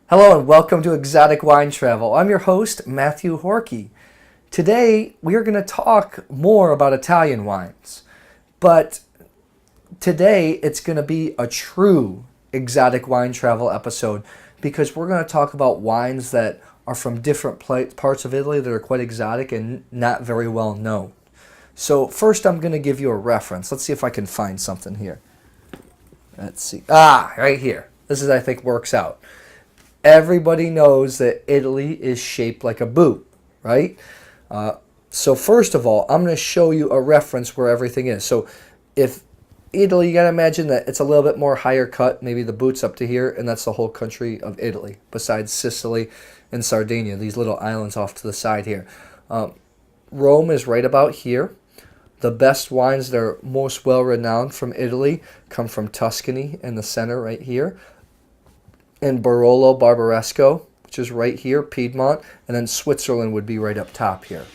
Hello and welcome to Exotic Wine Travel. I'm your host, Matthew Horkey. Today, we are going to talk more about Italian wines. But today, it's going to be a true Exotic Wine Travel episode because we're going to talk about wines that are from different parts of Italy that are quite exotic and not very well known. So first, I'm going to give you a reference. Let's see if I can find something here. Let's see. Right here. This is, I think, works out. Everybody knows that Italy is shaped like a boot, right? So first of all, I'm going to show you a reference where everything is. So if Italy, you got to imagine that it's a little bit more higher cut, maybe the boot's up to here, and that's the whole country of Italy, besides Sicily and Sardinia, these little islands off to the side here. Rome is right about here. The best wines that are most well-renowned from Italy come from Tuscany in the center right here, and Barolo Barbaresco, which is right here, Piedmont, and then Switzerland would be right up top here.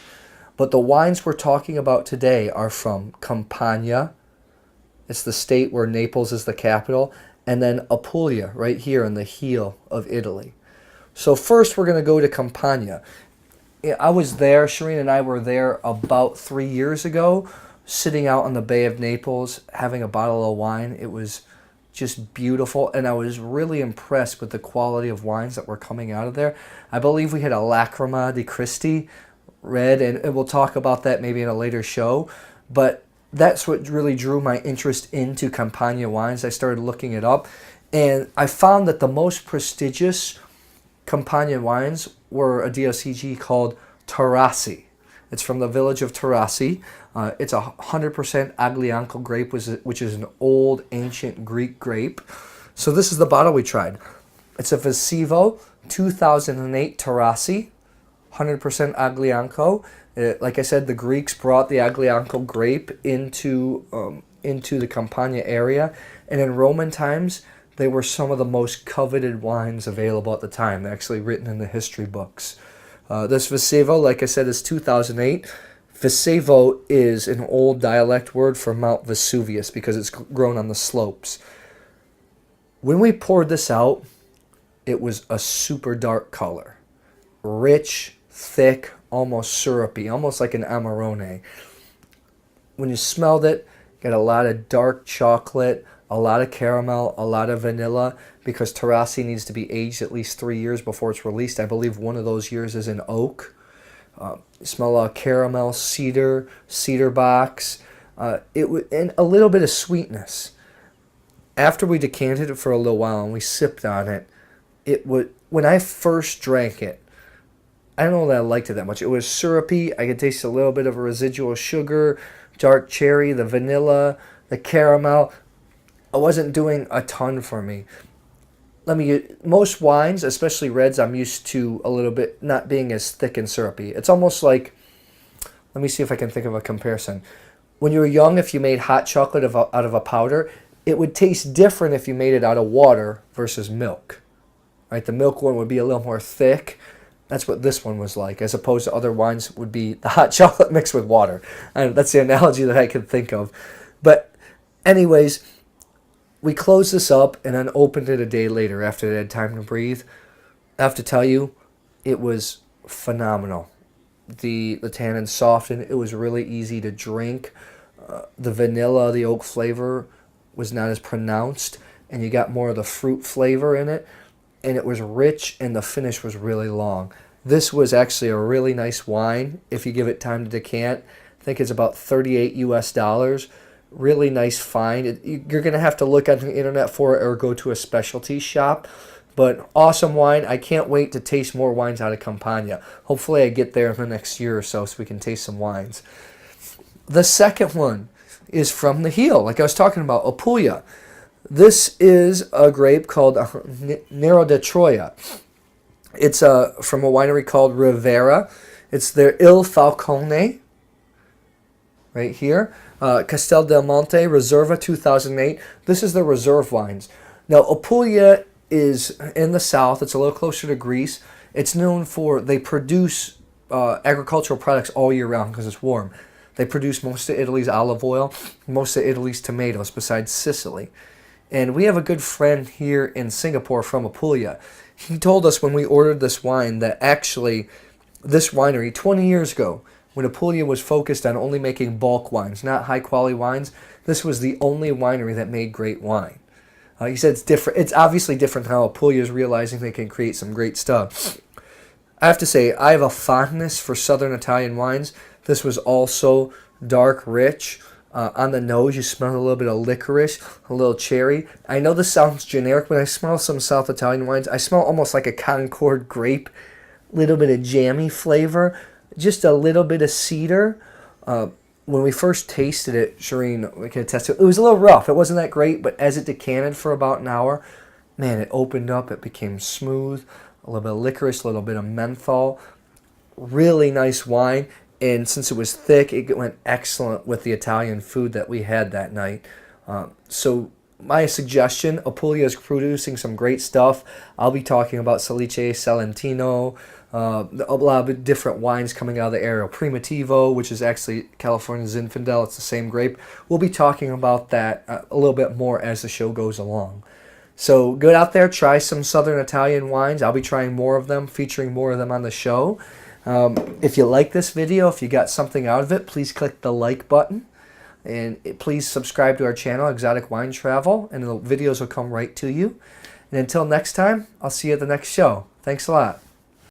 But the wines we're talking about today are from Campania. It's the state where Naples is the capital, and then Apulia, right here in the heel of Italy. So first we're going to go to Campania. I was there, Shireen and I were there about 3 years ago, sitting out on the Bay of Naples, having a bottle of wine. It was just beautiful, and I was really impressed with the quality of wines that were coming out of there. I believe we had a Lacrima di Cristi red, and we'll talk about that maybe in a later show, but that's what really drew my interest into Campania wines. I started looking it up, and I found that the most prestigious Campania wines were a DOCG called Taurasi. It's from the village of Taurasi. It's a 100% Aglianico grape, which is an old, ancient Greek grape. So this is the bottle we tried. It's a Vesevo 2008 Taurasi, 100% Aglianico. Like I said, the Greeks brought the Aglianico grape into the Campania area. And in Roman times, they were some of the most coveted wines available at the time. They're actually written in the history books. This Vesevo, like I said, is 2008. Vesevo is an old dialect word for Mount Vesuvius because it's grown on the slopes. When we poured this out, it was a super dark color. Rich, thick, almost syrupy, almost like an Amarone. When you smelled it, got a lot of dark chocolate, a lot of caramel, a lot of vanilla, because Taurasi needs to be aged at least 3 years before it's released. I believe one of those years is in oak. Smell a lot of caramel, cedar box, and a little bit of sweetness. After we decanted it for a little while and we sipped on it, when I first drank it, I don't know that I liked it that much. It was syrupy. I could taste a little bit of a residual sugar, dark cherry, the vanilla, the caramel. It wasn't doing a ton for me. Most wines, especially reds, I'm used to a little bit not being as thick and syrupy. It's almost like, let me see if I can think of a comparison. When you were young, if you made hot chocolate out of a powder, it would taste different if you made it out of water versus milk. Right? The milk one would be a little more thick. That's what this one was like, as opposed to other wines would be the hot chocolate mixed with water. And that's the analogy that I could think of. But anyways, we closed this up and then opened it a day later after it had time to breathe. I have to tell you, it was phenomenal. The tannin softened. It was really easy to drink. The vanilla, the oak flavor was not as pronounced, and you got more of the fruit flavor in it. And it was rich, and the finish was really long. This was actually a really nice wine if you give it time to decant. I think it's about $38 US. Really nice find. You're going to have to look on the internet for it or go to a specialty shop. But awesome wine. I can't wait to taste more wines out of Campania. Hopefully I get there in the next year or so we can taste some wines. The second one is from the heel, like I was talking about, Apulia. This is a grape called Nero de Troia. It's from a winery called Rivera. It's their Il Falcone, right here. Castel del Monte, Riserva 2008. This is the reserve wines. Now, Apulia is in the south. It's a little closer to Greece. It's known for, they produce agricultural products all year round because it's warm. They produce most of Italy's olive oil, most of Italy's tomatoes, besides Sicily. And we have a good friend here in Singapore from Apulia. He told us when we ordered this wine that actually this winery 20 years ago, when Apulia was focused on only making bulk wines, not high quality wines, this was the only winery that made great wine. He said it's different. It's obviously different how Apulia is realizing they can create some great stuff. I have to say, I have a fondness for Southern Italian wines. This was also dark, rich. On the nose, you smell a little bit of licorice, a little cherry. I know this sounds generic, but I smell some South Italian wines. I smell almost like a Concord grape, little bit of jammy flavor, just a little bit of cedar. When we first tasted it, Shireen, we can attest to it. It was a little rough. It wasn't that great, but as it decanted for about an hour, man, it opened up. It became smooth. A little bit of licorice, a little bit of menthol. Really nice wine. And since it was thick, it went excellent with the Italian food that we had that night. So my suggestion, Apulia is producing some great stuff. I'll be talking about Salice Salentino, a lot of different wines coming out of the area. Primitivo, which is actually California Zinfandel. It's the same grape. We'll be talking about that a little bit more as the show goes along. So get out there, try some Southern Italian wines. I'll be trying more of them, featuring more of them on the show. If you like this video, if you got something out of it, please click the like button. And please subscribe to our channel, Exotic Wine Travel, and the videos will come right to you. And until next time, I'll see you at the next show. Thanks a lot.